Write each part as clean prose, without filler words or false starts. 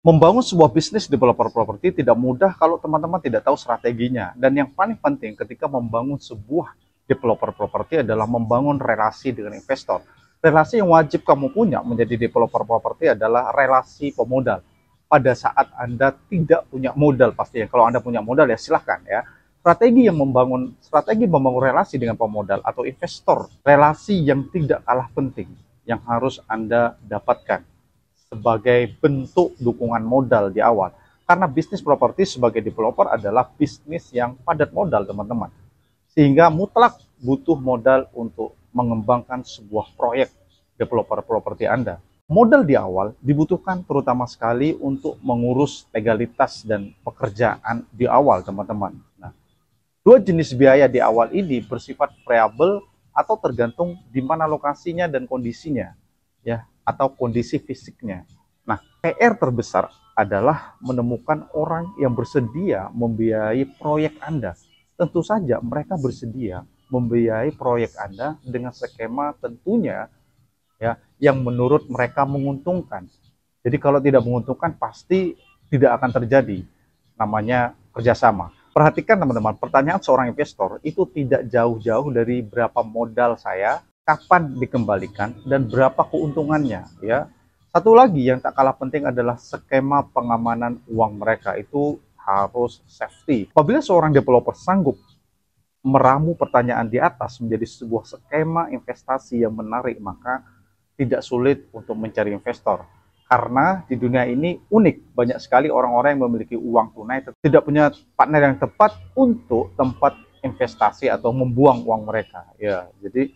Membangun sebuah bisnis developer properti tidak mudah kalau teman-teman tidak tahu strateginya. Dan yang paling penting ketika membangun sebuah developer properti adalah membangun relasi dengan investor. Relasi yang wajib kamu punya menjadi developer properti adalah relasi pemodal. Pada saat Anda tidak punya modal pastinya. Kalau Anda punya modal ya silahkan ya. Strategi membangun relasi dengan pemodal atau investor, relasi yang tidak kalah penting yang harus Anda dapatkan sebagai bentuk dukungan modal di awal. Karena bisnis properti sebagai developer adalah bisnis yang padat modal, teman-teman. Sehingga mutlak butuh modal untuk mengembangkan sebuah proyek developer properti Anda. Modal di awal dibutuhkan terutama sekali untuk mengurus legalitas dan pekerjaan di awal, teman-teman. Nah, dua jenis biaya di awal ini bersifat variabel atau tergantung di mana lokasinya dan kondisinya, ya, atau kondisi fisiknya. Nah, PR terbesar adalah menemukan orang yang bersedia membiayai proyek Anda. Tentu saja mereka bersedia membiayai proyek Anda dengan skema tentunya ya yang menurut mereka menguntungkan. Jadi kalau tidak menguntungkan pasti tidak akan terjadi namanya kerjasama. Perhatikan teman-teman, pertanyaan seorang investor itu tidak jauh-jauh dari berapa modal saya, kapan dikembalikan, dan berapa keuntungannya. Ya, satu lagi yang tak kalah penting adalah skema pengamanan uang mereka itu harus safety. Apabila seorang developer sanggup meramu pertanyaan di atas menjadi sebuah skema investasi yang menarik, maka tidak sulit untuk mencari investor. Karena di dunia ini unik, banyak sekali orang-orang yang memiliki uang tunai tidak punya partner yang tepat untuk tempat investasi atau membuang uang mereka. Ya, jadi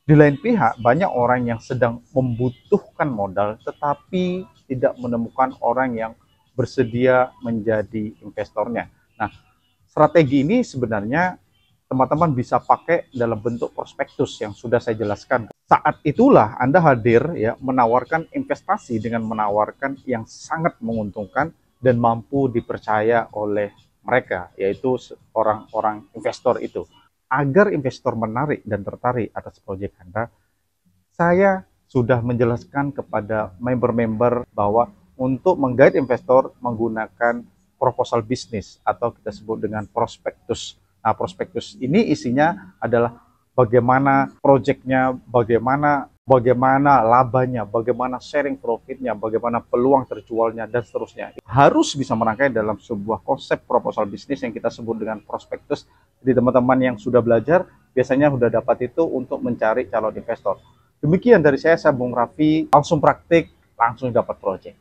di lain pihak banyak orang yang sedang membutuhkan modal tetapi tidak menemukan orang yang bersedia menjadi investornya. Nah, strategi ini sebenarnya teman-teman bisa pakai dalam bentuk prospektus yang sudah saya jelaskan. Saat itulah Anda hadir ya menawarkan investasi dengan menawarkan yang sangat menguntungkan dan mampu dipercaya oleh mereka, yaitu orang-orang investor itu. Agar investor menarik dan tertarik atas proyek Anda, saya sudah menjelaskan kepada member-member bahwa untuk menggait investor menggunakan proposal bisnis atau kita sebut dengan prospektus. Nah, prospektus ini isinya adalah bagaimana proyeknya, bagaimana labanya, bagaimana sharing profitnya, bagaimana peluang terjualnya, dan seterusnya. Harus bisa merangkai dalam sebuah konsep proposal bisnis yang kita sebut dengan prospektus. Jadi teman-teman yang sudah belajar, biasanya sudah dapat itu untuk mencari calon investor. Demikian dari saya Bung Raffi, langsung praktik, langsung dapat proyek.